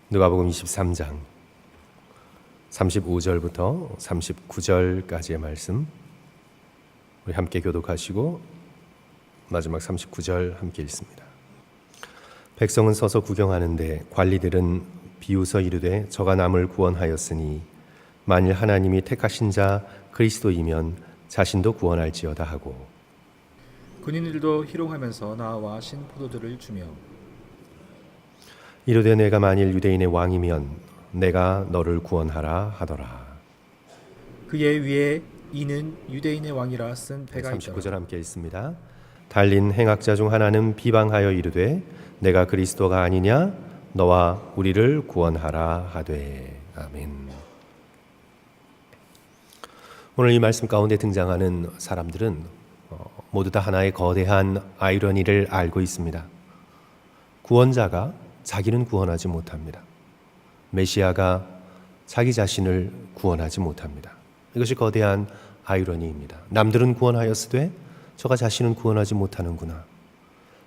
누가복음 23장 35절부터 39절까지의 말씀 우리 함께 교독하시고 마지막 39절 함께 읽습니다. 백성은 서서 구경하는데 관리들은 비웃어 이르되 저가 남을 구원하였으니 만일 하나님이 택하신 자 그리스도이면 자신도 구원할지어다 하고, 군인들도 희롱하면서 나와 신 포도주를 주며 이르되 내가 만일 유대인의 왕이면 내가 너를 구원하라 하더라. 그의 위에 이는 유대인의 왕이라 쓴 배가 있더라. 39절 함께 읽습니다. 달린 행악자 중 하나는 비방하여 이르되 내가 그리스도가 아니냐 너와 우리를 구원하라 하되. 아멘. 오늘 이 말씀 가운데 등장하는 사람들은 모두 다 하나의 거대한 아이러니를 알고 있습니다. 구원자가 자기는 구원하지 못합니다. 메시아가 자기 자신을 구원하지 못합니다. 이것이 거대한 아이러니입니다. 남들은 구원하였으되 저가 자신은 구원하지 못하는구나.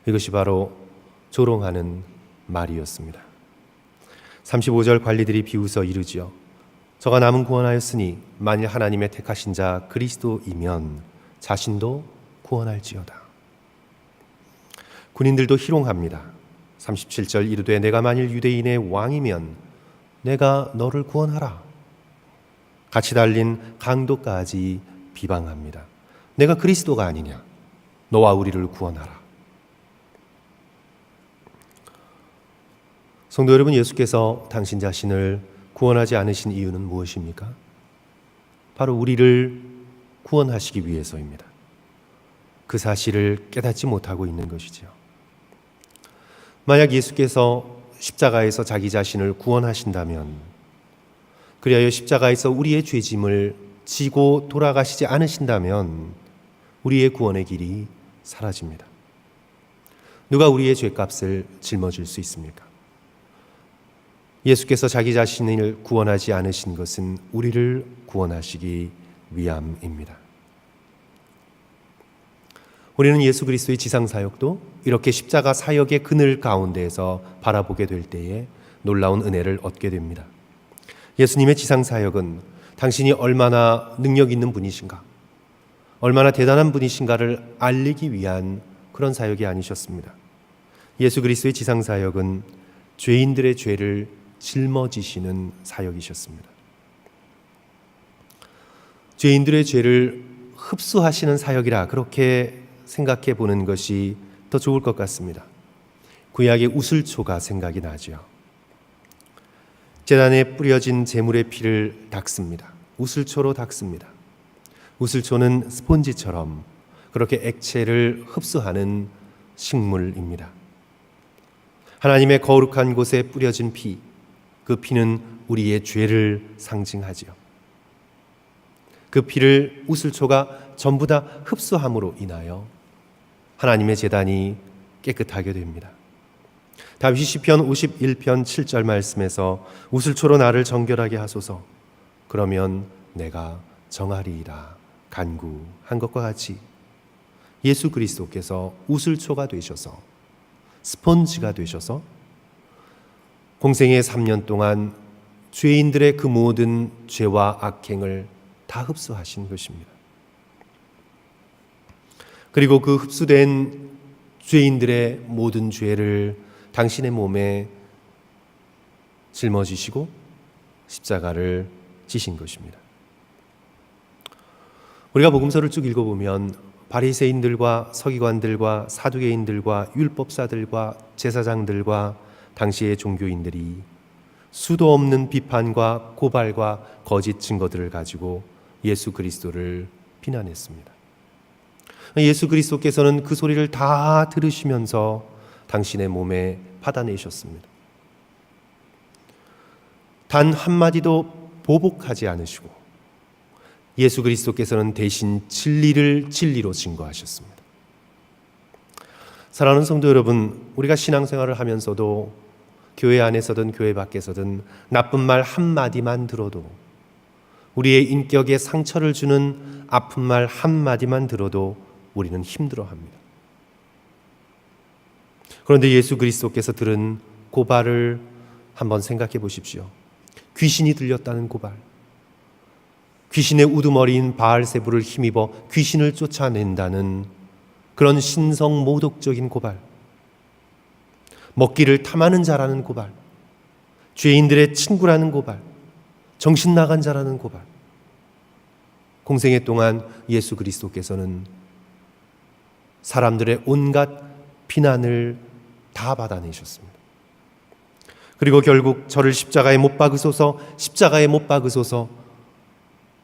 이것이 바로 조롱하는 말이었습니다. 35절 관리들이 비웃어 이르지요. 저가 남은 구원하였으니 만일 하나님의 택하신 자 그리스도이면 자신도 구원할지어다. 군인들도 희롱합니다. 37절 이르되 내가 만일 유대인의 왕이면 내가 너를 구원하라. 같이 달린 강도까지 비방합니다. 내가 그리스도가 아니냐 너와 우리를 구원하라. 성도 여러분, 예수께서 당신 자신을 구원하지 않으신 이유는 무엇입니까? 바로 우리를 구원하시기 위해서입니다. 그 사실을 깨닫지 못하고 있는 것이지요. 만약 예수께서 십자가에서 자기 자신을 구원하신다면, 그리하여 십자가에서 우리의 죄짐을 지고 돌아가시지 않으신다면 우리의 구원의 길이 사라집니다. 누가 우리의 죄값을 짊어질 수 있습니까? 예수께서 자기 자신을 구원하지 않으신 것은 우리를 구원하시기 위함입니다. 우리는 예수 그리스도의 지상사역도 이렇게 십자가 사역의 그늘 가운데에서 바라보게 될 때에 놀라운 은혜를 얻게 됩니다. 예수님의 지상사역은 당신이 얼마나 능력 있는 분이신가, 얼마나 대단한 분이신가를 알리기 위한 그런 사역이 아니셨습니다. 예수 그리스도의 지상사역은 죄인들의 죄를 짊어지시는 사역이셨습니다. 죄인들의 죄를 흡수하시는 사역이라 그렇게 생각해 보는 것이 더 좋을 것 같습니다. 구약의 우슬초가 생각이 나죠. 제단에 뿌려진 제물의 피를 닦습니다. 우슬초로 닦습니다. 우슬초는 스폰지처럼 그렇게 액체를 흡수하는 식물입니다. 하나님의 거룩한 곳에 뿌려진 피, 그 피는 우리의 죄를 상징하지요. 그 피를 우슬초가 전부 다 흡수함으로 인하여 하나님의 제단이 깨끗하게 됩니다. 다윗이 시편 51편 7절 말씀에서 우슬초로 나를 정결하게 하소서 그러면 내가 정하리이다 간구한 것과 같이 예수 그리스도께서 우슬초가 되셔서 스펀지가 되셔서 공생의 3년 동안 죄인들의 그 모든 죄와 악행을 다 흡수하신 것입니다. 그리고 그 흡수된 죄인들의 모든 죄를 당신의 몸에 짊어지시고 십자가를 지신 것입니다. 우리가 복음서를 쭉 읽어보면 바리새인들과 서기관들과 사두개인들과 율법사들과 제사장들과 당시의 종교인들이 수도 없는 비판과 고발과 거짓 증거들을 가지고 예수 그리스도를 비난했습니다. 예수 그리스도께서는 그 소리를 다 들으시면서 당신의 몸에 받아내셨습니다. 단 한마디도 보복하지 않으시고 예수 그리스도께서는 대신 진리를 진리로 증거하셨습니다. 사랑하는 성도 여러분, 우리가 신앙생활을 하면서도 교회 안에서든 교회 밖에서든 나쁜 말 한마디만 들어도, 우리의 인격에 상처를 주는 아픈 말 한마디만 들어도 우리는 힘들어합니다. 그런데 예수 그리스도께서 들은 고발을 한번 생각해 보십시오. 귀신이 들렸다는 고발, 귀신의 우두머리인 바알세불을 힘입어 귀신을 쫓아낸다는 그런 신성 모독적인 고발, 먹기를 탐하는 자라는 고발, 죄인들의 친구라는 고발, 정신 나간 자라는 고발. 공생애 동안 예수 그리스도께서는 사람들의 온갖 비난을 다 받아내셨습니다. 그리고 결국 저를 십자가에 못 박으소서, 십자가에 못 박으소서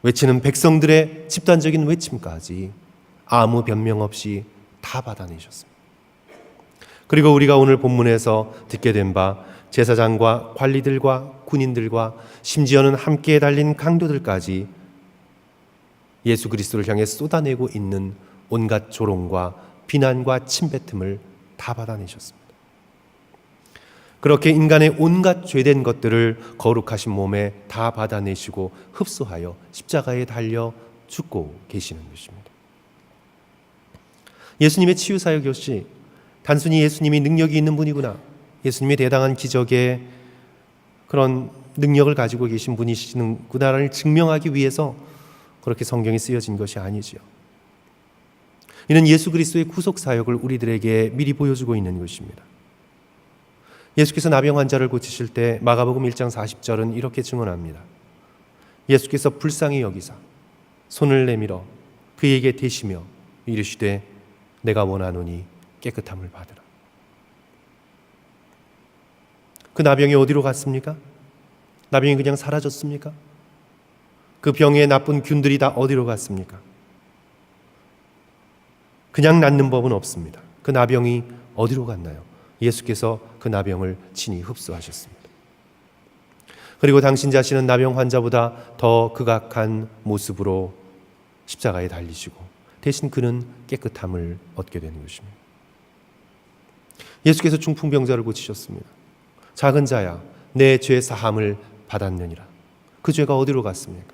외치는 백성들의 집단적인 외침까지 아무 변명 없이 다 받아내셨습니다. 그리고 우리가 오늘 본문에서 듣게 된 바 제사장과 관리들과 군인들과 심지어는 함께 달린 강도들까지 예수 그리스도를 향해 쏟아내고 있는 온갖 조롱과 비난과 침뱉음을 다 받아내셨습니다. 그렇게 인간의 온갖 죄된 것들을 거룩하신 몸에 다 받아내시고 흡수하여 십자가에 달려 죽고 계시는 것입니다. 예수님의 치유 사역 역시 단순히 예수님이 능력이 있는 분이구나, 예수님의 대단한 기적의 그런 능력을 가지고 계신 분이시구나를 증명하기 위해서 그렇게 성경이 쓰여진 것이 아니지요. 이는 예수 그리스도의 구속 사역을 우리들에게 미리 보여주고 있는 것입니다. 예수께서 나병 환자를 고치실 때 마가복음 1장 40절은 이렇게 증언합니다. 예수께서 불쌍히 여기사 손을 내밀어 그에게 대시며 이르시되 내가 원하노니 깨끗함을 받으라. 그 나병이 어디로 갔습니까? 나병이 그냥 사라졌습니까? 그 병의 나쁜 균들이 다 어디로 갔습니까? 그냥 낫는 법은 없습니다. 그 나병이 어디로 갔나요? 예수께서 그 나병을 친히 흡수하셨습니다. 그리고 당신 자신은 나병 환자보다 더 극악한 모습으로 십자가에 달리시고 대신 그는 깨끗함을 얻게 되는 것입니다. 예수께서 중풍병자를 고치셨습니다. 작은 자야 내 죄 사함을 받았느니라. 그 죄가 어디로 갔습니까?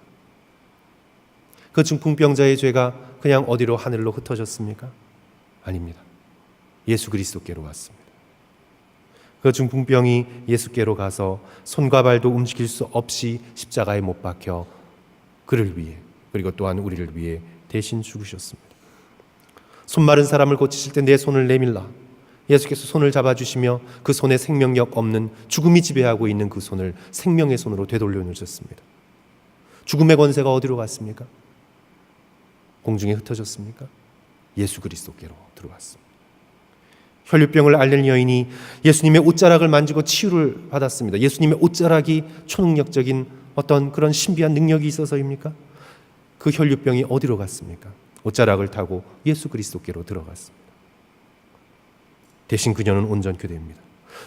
그 중풍병자의 죄가 그냥 어디로 하늘로 흩어졌습니까? 아닙니다. 예수 그리스도께로 왔습니다. 그 중풍병이 예수께로 가서 손과 발도 움직일 수 없이 십자가에 못 박혀 그를 위해 그리고 또한 우리를 위해 대신 죽으셨습니다. 손 마른 사람을 고치실 때 내 손을 내밀라. 예수께서 손을 잡아주시며 그 손에 생명력 없는 죽음이 지배하고 있는 그 손을 생명의 손으로 되돌려 놓으셨습니다. 죽음의 권세가 어디로 갔습니까? 공중에 흩어졌습니까? 예수 그리스도께로 들어왔습니다. 혈류병을 앓는 여인이 예수님의 옷자락을 만지고 치유를 받았습니다. 예수님의 옷자락이 초능력적인 어떤 그런 신비한 능력이 있어서입니까? 그 혈류병이 어디로 갔습니까? 옷자락을 타고 예수 그리스도께로 들어갔습니다. 대신 그녀는 온전케 됩니다.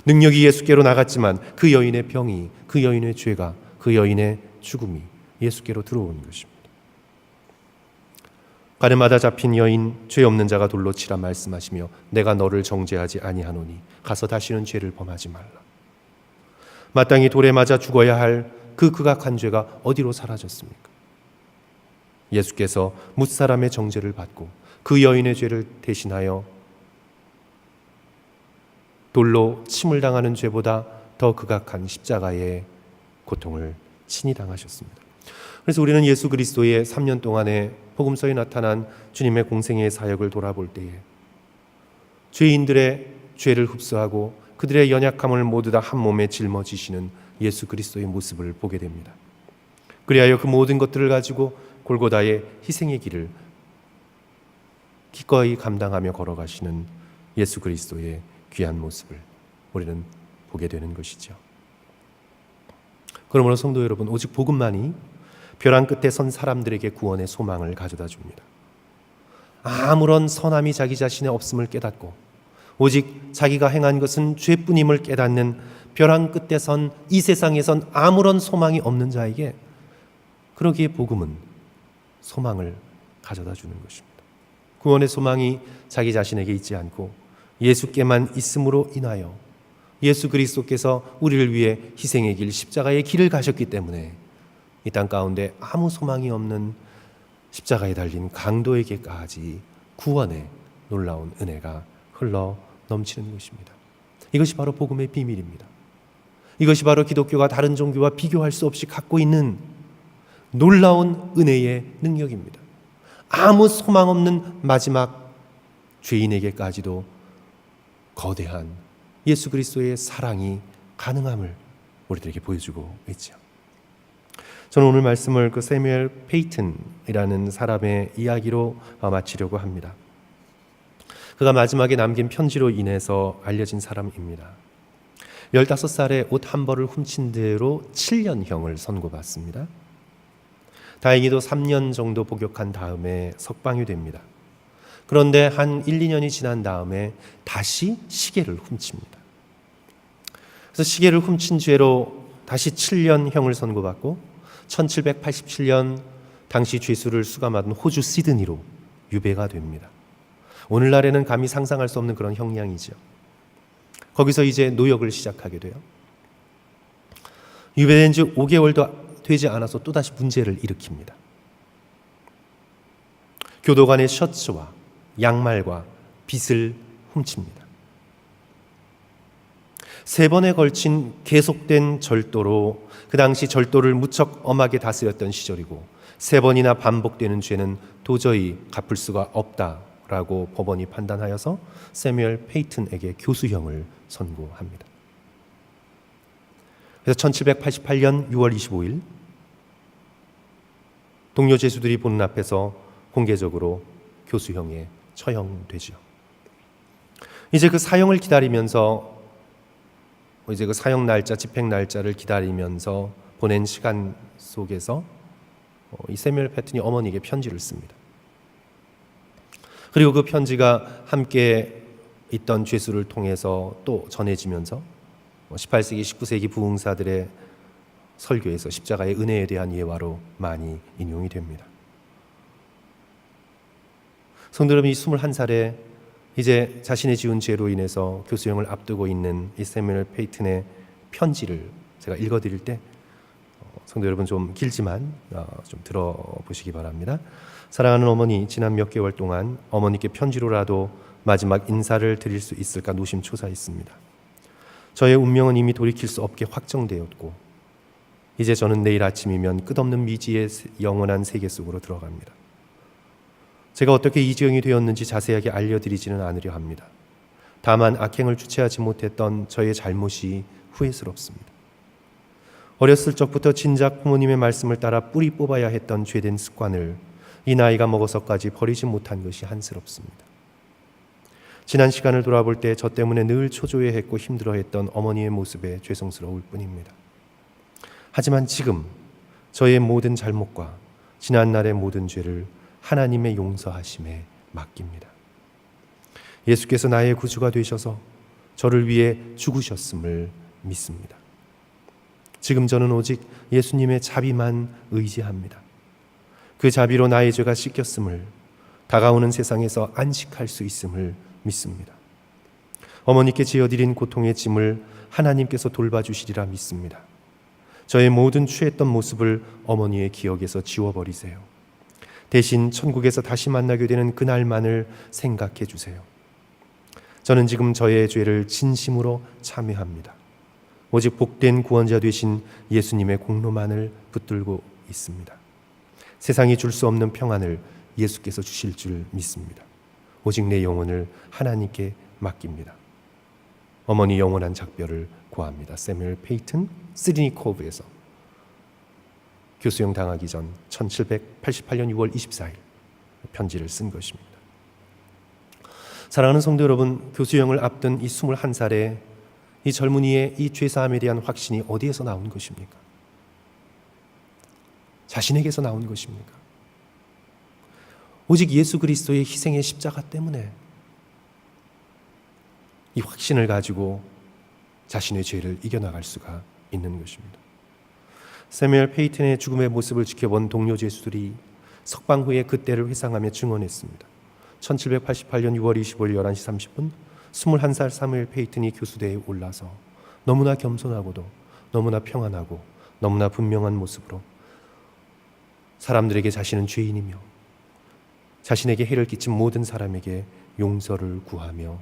능력이 예수께로 나갔지만 그 여인의 병이, 그 여인의 죄가, 그 여인의 죽음이 예수께로 들어온 것입니다. 가늠하다 잡힌 여인, 죄 없는 자가 돌로 치라 말씀하시며 내가 너를 정죄하지 아니하노니 가서 다시는 죄를 범하지 말라. 마땅히 돌에 맞아 죽어야 할 그 극악한 죄가 어디로 사라졌습니까? 예수께서 뭇사람의 정죄를 받고 그 여인의 죄를 대신하여 돌로 침을 당하는 죄보다 더 극악한 십자가의 고통을 친히 당하셨습니다. 그래서 우리는 예수 그리스도의 3년 동안의 복음서에 나타난 주님의 공생애의 사역을 돌아볼 때에 죄인들의 죄를 흡수하고 그들의 연약함을 모두 다 한 몸에 짊어지시는 예수 그리스도의 모습을 보게 됩니다. 그리하여 그 모든 것들을 가지고 골고다의 희생의 길을 기꺼이 감당하며 걸어가시는 예수 그리스도의 귀한 모습을 우리는 보게 되는 것이죠. 그러므로 성도 여러분, 오직 복음만이 벼랑 끝에 선 사람들에게 구원의 소망을 가져다 줍니다. 아무런 선함이 자기 자신에 없음을 깨닫고 오직 자기가 행한 것은 죄뿐임을 깨닫는 벼랑 끝에 선 이 세상에선 아무런 소망이 없는 자에게 그러기에 복음은 소망을 가져다 주는 것입니다. 구원의 소망이 자기 자신에게 있지 않고 예수께만 있음으로 인하여 예수 그리스도께서 우리를 위해 희생의 길, 십자가의 길을 가셨기 때문에 이 땅 가운데 아무 소망이 없는 십자가에 달린 강도에게까지 구원의 놀라운 은혜가 흘러 넘치는 것입니다. 이것이 바로 복음의 비밀입니다. 이것이 바로 기독교가 다른 종교와 비교할 수 없이 갖고 있는 놀라운 은혜의 능력입니다. 아무 소망 없는 마지막 죄인에게까지도 거대한 예수 그리스도의 사랑이 가능함을 우리들에게 보여주고 있죠. 저는 오늘 말씀을 그 세뮤엘 페이튼이라는 사람의 이야기로 마치려고 합니다. 그가 마지막에 남긴 편지로 인해서 알려진 사람입니다. 15살에 옷 한 벌을 훔친 대로 7년형을 선고받습니다. 다행히도 3년 정도 복역한 다음에 석방이 됩니다. 그런데 한 1, 2년이 지난 다음에 다시 시계를 훔칩니다. 그래서 시계를 훔친 죄로 다시 7년형을 선고받고 1787년 당시 죄수를 수감하던 호주 시드니로 유배가 됩니다. 오늘날에는 감히 상상할 수 없는 그런 형량이죠. 거기서 이제 노역을 시작하게 돼요. 유배된 지 5개월도 되지 않아서 또다시 문제를 일으킵니다. 교도관의 셔츠와 양말과 빗을 훔칩니다. 3번에 걸친 계속된 절도로 그 당시 절도를 무척 엄하게 다스렸던 시절이고 3번이나 반복되는 죄는 도저히 갚을 수가 없다라고 법원이 판단하여서 세뮤엘 페이튼에게 교수형을 선고합니다. 그래서 1788년 6월 25일 동료 죄수들이 보는 앞에서 공개적으로 교수형에 처형되죠. 이제 그 사형을 기다리면서 이제 그 사형 날짜, 집행 날짜를 기다리면서 보낸 시간 속에서 이 세뮤엘 페이튼이 어머니에게 편지를 씁니다. 그리고 그 편지가 함께 있던 죄수를 통해서 또 전해지면서 18세기, 19세기 부흥사들의 설교에서 십자가의 은혜에 대한 예화로 많이 인용이 됩니다. 성도 여러분, 이 21살에 이제 자신의 지은 죄로 인해서 교수형을 앞두고 있는 이 세뮤엘 페이튼의 편지를 제가 읽어드릴 때 성도 여러분 좀 길지만 좀 들어보시기 바랍니다. 사랑하는 어머니, 지난 몇 개월 동안 어머니께 편지로라도 마지막 인사를 드릴 수 있을까 노심초사했습니다. 저의 운명은 이미 돌이킬 수 없게 확정되었고 이제 저는 내일 아침이면 끝없는 미지의 영원한 세계 속으로 들어갑니다. 제가 어떻게 이지영이 되었는지 자세하게 알려드리지는 않으려 합니다. 다만 악행을 주체하지 못했던 저의 잘못이 후회스럽습니다. 어렸을 적부터 진작 부모님의 말씀을 따라 뿌리 뽑아야 했던 죄된 습관을 이 나이가 먹어서까지 버리지 못한 것이 한스럽습니다. 지난 시간을 돌아볼 때 저 때문에 늘 초조해했고 힘들어했던 어머니의 모습에 죄송스러울 뿐입니다. 하지만 지금 저의 모든 잘못과 지난날의 모든 죄를 하나님의 용서하심에 맡깁니다. 예수께서 나의 구주가 되셔서 저를 위해 죽으셨음을 믿습니다. 지금 저는 오직 예수님의 자비만 의지합니다. 그 자비로 나의 죄가 씻겼음을, 다가오는 세상에서 안식할 수 있음을 믿습니다. 어머니께 지어드린 고통의 짐을 하나님께서 돌봐주시리라 믿습니다. 저의 모든 취했던 모습을 어머니의 기억에서 지워버리세요. 대신 천국에서 다시 만나게 되는 그날만을 생각해 주세요. 저는 지금 저의 죄를 진심으로 참회합니다. 오직 복된 구원자 되신 예수님의 공로만을 붙들고 있습니다. 세상이 줄 수 없는 평안을 예수께서 주실 줄 믿습니다. 오직 내 영혼을 하나님께 맡깁니다. 어머니 영원한 작별을 구합니다. 세뮤엘 페이튼, 시드니 코브에서 교수형 당하기 전 1788년 6월 24일 편지를 쓴 것입니다. 사랑하는 성도 여러분, 교수형을 앞둔 이 21살의 이 젊은이의 이 죄사함에 대한 확신이 어디에서 나온 것입니까? 자신에게서 나온 것입니까? 오직 예수 그리스도의 희생의 십자가 때문에 이 확신을 가지고 자신의 죄를 이겨나갈 수가 있는 것입니다. 세뮤엘 페이튼의 죽음의 모습을 지켜본 동료 죄수들이 석방 후에 그때를 회상하며 증언했습니다. 1788년 6월 25일 11시 30분 21살 세뮤엘 페이튼이 교수대에 올라서 너무나 겸손하고도 너무나 평안하고 너무나 분명한 모습으로 사람들에게 자신은 죄인이며 자신에게 해를 끼친 모든 사람에게 용서를 구하며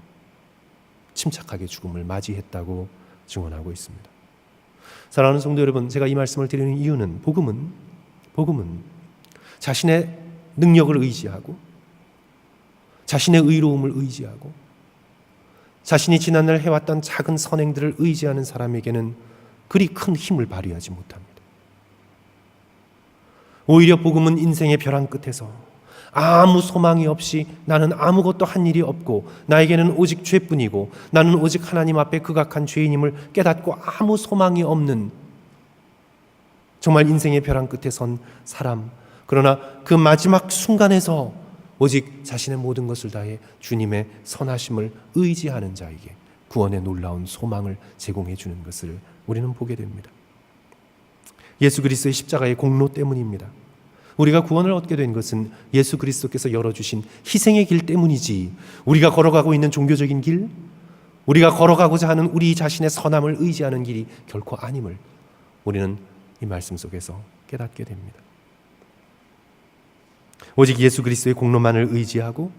침착하게 죽음을 맞이했다고 증언하고 있습니다. 사랑하는 성도 여러분, 제가 이 말씀을 드리는 이유는 복음은 자신의 능력을 의지하고 자신의 의로움을 의지하고 자신이 지난날 해왔던 작은 선행들을 의지하는 사람에게는 그리 큰 힘을 발휘하지 못합니다. 오히려 복음은 인생의 벼랑 끝에서 아무 소망이 없이 나는 아무것도 한 일이 없고 나에게는 오직 죄뿐이고 나는 오직 하나님 앞에 극악한 죄인임을 깨닫고 아무 소망이 없는 정말 인생의 벼랑 끝에 선 사람, 그러나 그 마지막 순간에서 오직 자신의 모든 것을 다해 주님의 선하심을 의지하는 자에게 구원의 놀라운 소망을 제공해 주는 것을 우리는 보게 됩니다. 예수 그리스도의 십자가의 공로 때문입니다. 우리가 구원을 얻게 된 것은 예수 그리스도께서 열어주신 희생의 길 때문이지, 우리가 걸어가고 있는 종교적인 길, 우리가 걸어가고자 하는 우리 자신의 선함을 의지하는 길이 결코 아님을 우리는 이 말씀 속에서 깨닫게 됩니다. 오직 예수 그리스도의 공로만을 의지하고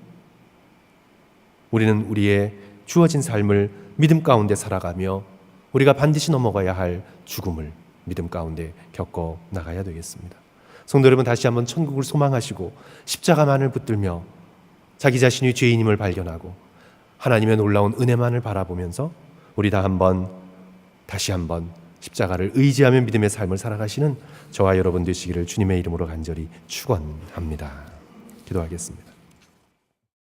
우리는 우리의 주어진 삶을 믿음 가운데 살아가며 우리가 반드시 넘어가야 할 죽음을 믿음 가운데 겪어 나가야 되겠습니다. 성도 여러분, 다시 한번 천국을 소망하시고 십자가만을 붙들며 자기 자신이 죄인임을 발견하고 하나님의 놀라운 은혜만을 바라보면서 우리 다시 한번 십자가를 의지하며 믿음의 삶을 살아가시는 저와 여러분 되시기를 주님의 이름으로 간절히 축원합니다. 기도하겠습니다.